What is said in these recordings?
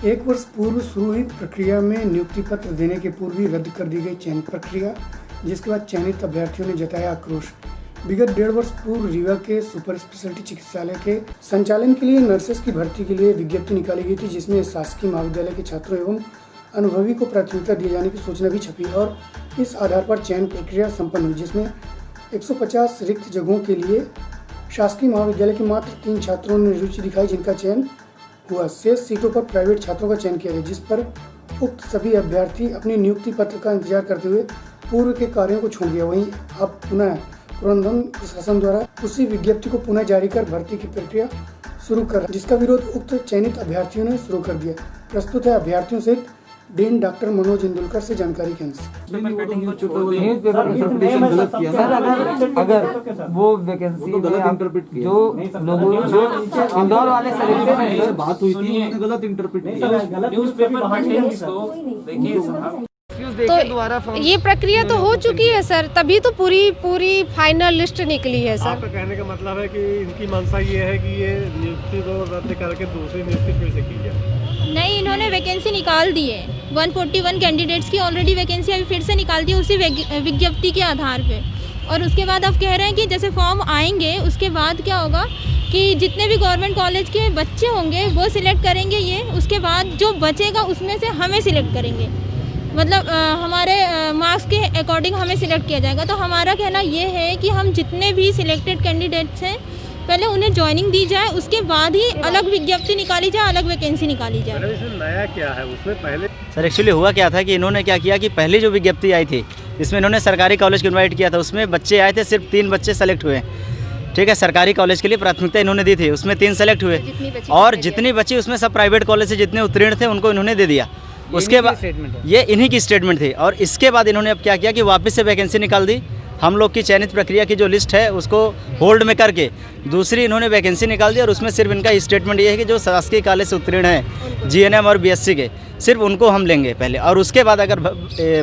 एक वर्ष पूर्व शुरू हुई प्रक्रिया में नियुक्ति पत्र देने के पूर्व ही रद्द कर दी गई चयन प्रक्रिया, जिसके बाद चयनित अभ्यर्थियों ने जताया आक्रोश। विगत 1.5 वर्ष पूर्व रीवा के सुपर स्पेशलिटी चिकित्सालय के संचालन के लिए नर्सेस की भर्ती के लिए विज्ञप्ति निकाली गई थी, जिसमें शासकीय महाविद्यालय के छात्रों एवं अनुभवी को प्राथमिकता दिए जाने की सूचना भी छपी और इस आधार पर चयन प्रक्रिया संपन्न हुई, जिसमें 150 रिक्त जगहों के लिए शासकीय महाविद्यालय के मात्र 3 छात्रों ने रुचि दिखाई, जिनका चयन हुआ। शेष सीटों पर प्राइवेट छात्रों का चयन किया गया, जिस पर उक्त सभी अभ्यर्थी अपनी नियुक्ति पत्र का इंतजार करते हुए पूर्व के कार्यों को छोड़ दिया। वहीं अब पुनः प्रबंधन प्रशासन द्वारा उसी विज्ञप्ति को पुनः जारी कर भर्ती की प्रक्रिया शुरू कर, जिसका विरोध उक्त चयनित अभ्यर्थियों ने शुरू कर दिया। प्रस्तुत है अभ्यर्थियों सहित डीन डॉक्टर मनोज इंदुलकर से जानकारी के अनुसार। अगर वो वैकेंसी जो लोगों जो इंदौर वाले बात हुई थी, गलत इंटरप्रेट किया तो ये प्रक्रिया तो हो चुकी है सर, तभी तो पूरी फाइनल लिस्ट निकली है सर। आपका कहने का मतलब है कि इनकी मंशा ये है कि ये नियुक्ति को रद्द करके दूसरी नियुक्ति फिर से की जाए? नहीं, इन्होंने वैकेंसी निकाल दी है। 141 कैंडिडेट्स की ऑलरेडी वैकेंसी अभी फिर से निकाल दी उसी विज्ञप्ति के आधार पे। और उसके बाद आप कह रहे हैं कि जैसे फॉर्म आएंगे उसके बाद क्या होगा कि जितने भी गवर्नमेंट कॉलेज के बच्चे होंगे वो सिलेक्ट करेंगे ये, उसके बाद जो बचेगा उसमें से हमें सिलेक्ट करेंगे, मतलब हमारे मार्क्स के अकॉर्डिंग हमें सिलेक्ट किया जाएगा। तो हमारा कहना ये है कि हम जितने भी सिलेक्टेड कैंडिडेट्स हैं पहले उन्हें ज्वाइनिंग दी जाए, उसके बाद ही अलग विज्ञप्ति निकाली जाए, अलग वैकेंसी निकाली जाए। इसमें नया क्या है उसमें? पहले सर एक्चुअली हुआ क्या था कि इन्होंने क्या किया कि पहली जो विज्ञप्ति आई थी इसमें इन्होंने सरकारी कॉलेज को इनवाइट किया था, उसमें बच्चे आए थे, सिर्फ 3 बच्चे सेलेक्ट हुए। ठीक है, सरकारी कॉलेज के लिए प्राथमिकता इन्होंने दी थी, उसमें 3 सेलेक्ट हुए और जितनी बची उसमें सब प्राइवेट कॉलेज से जितने उत्तीर्ण थे उनको इन्होंने दे दिया। उसके बाद ये इन्हीं की स्टेटमेंट थी और इसके बाद इन्होंने अब क्या किया कि वापस से वैकेंसी निकाल दी। हम लोग की चयनित प्रक्रिया की जो लिस्ट है उसको होल्ड में करके दूसरी इन्होंने वैकेंसी निकाल दी और उसमें सिर्फ इनका स्टेटमेंट ये है कि जो शासकीय कॉलेज से उत्तीर्ण हैं जीएनएम और बीएससी के, सिर्फ उनको हम लेंगे पहले और उसके बाद अगर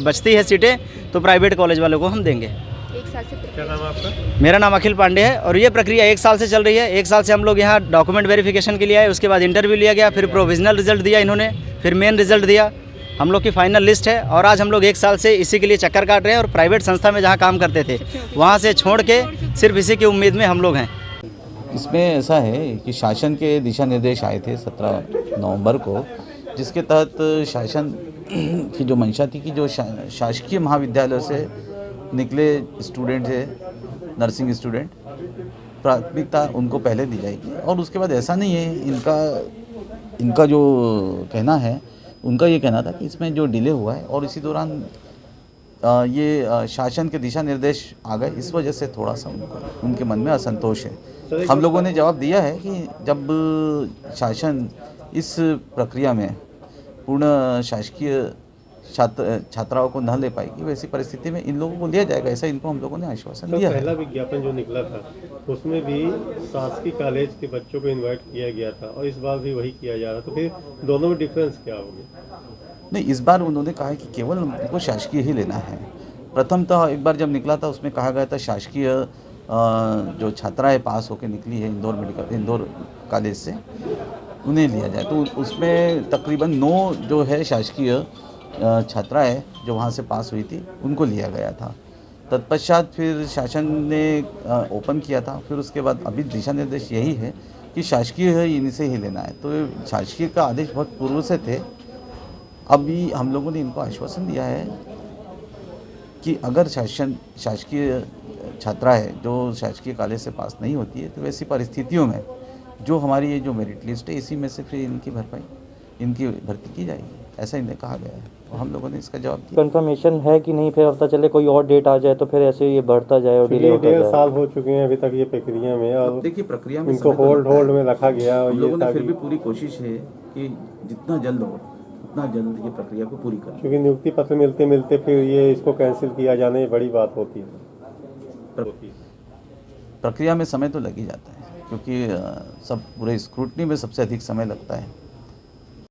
बचती है सीटें तो प्राइवेट कॉलेज वालों को हम देंगे। क्या नाम आपका? मेरा नाम अखिल पांडे है और ये प्रक्रिया 1 साल से चल रही है। 1 साल से हम लोग यहाँ डॉक्यूमेंट वेरिफिकेशन के लिए आए, उसके बाद इंटरव्यू लिया गया, फिर प्रोविजनल रिजल्ट दिया इन्होंने, फिर मेन रिजल्ट दिया। हम लोग की फाइनल लिस्ट है और आज हम लोग 1 साल से इसी के लिए चक्कर काट रहे हैं और प्राइवेट संस्था में जहाँ काम करते थे वहाँ से छोड़ के सिर्फ इसी की उम्मीद में हम लोग हैं। इसमें ऐसा है कि शासन के दिशा निर्देश आए थे 17 नवंबर को, जिसके तहत शासन की जो मंशा थी कि जो शासकीय महाविद्यालय से निकले स्टूडेंट है, नर्सिंग स्टूडेंट, प्राथमिकता उनको पहले दी जाएगी। और उसके बाद ऐसा नहीं है, इनका जो कहना है, उनका ये कहना था कि इसमें जो डिले हुआ है और इसी दौरान ये शासन के दिशा निर्देश आ गए, इस वजह से थोड़ा सा उनके मन में असंतोष है। हम लोगों ने जवाब दिया है कि जब शासन इस प्रक्रिया में पूर्ण शासकीय छात्राओं को न ले पाएगी, वैसी परिस्थिति में इन लोगों को लिया जाएगा, ऐसा इनको हम लोगों ने आश्वासन दिया है। पहला विज्ञापन जो निकला था उसमें भी शासकीय कॉलेज के बच्चों को इनवाइट किया गया था और इस बार भी वही किया जा रहा, तो फिर दोनों में डिफरेंस क्या हो गया? नहीं, इस बार उन्होंने कहा है कि केवल उनको शासकीय ही लेना है। प्रथमतः एक बार जब निकला था उसमें कहा गया था शासकीय जो छात्राएँ पास होकर निकली है इंदौर कॉलेज से, उन्हें लिया जाए। तो उसमें तकरीबन 9 जो है शासकीय छात्राएँ जो वहाँ से पास हुई थी उनको लिया गया था। तत्पश्चात फिर शासन ने ओपन किया था, फिर उसके बाद अभी दिशा निर्देश यही है कि शासकीय है इनसे ही लेना है। तो शासकीय का आदेश बहुत पूर्व से थे। अभी हम लोगों ने इनको आश्वासन दिया है कि अगर शासकीय छात्रा है जो शासकीय कॉलेज से पास नहीं होती है तो वैसी परिस्थितियों में जो हमारी ये जो मेरिट लिस्ट है इसी में से फिर इनकी भर्ती की जाएगी, ऐसा इन्हें कहा गया है और हम लोगों ने इसका जवाब दिया। कंफर्मेशन है कि नहीं, फिर पता चले कोई और डेट आ जाए तो फिर ऐसे ये बढ़ता जाए और डिले होता जाए। 1.5 साल हो चुके हैं अभी तक ये प्रक्रिया में और देखिए प्रक्रिया में इनको होल्ड में रखा गया और हम लोगों ने फिर भी पूरी कोशिश है कि जितना जल्द हो उतना जल्द ये प्रक्रिया को पूरी करें, क्योंकि नियुक्ति पत्र मिलते मिलते फिर ये इसको कैंसिल किया जाना ये बड़ी बात होती है। प्रक्रिया में समय तो लग ही जाता है क्योंकि सब पूरे स्क्रूटनी में सबसे अधिक समय लगता है।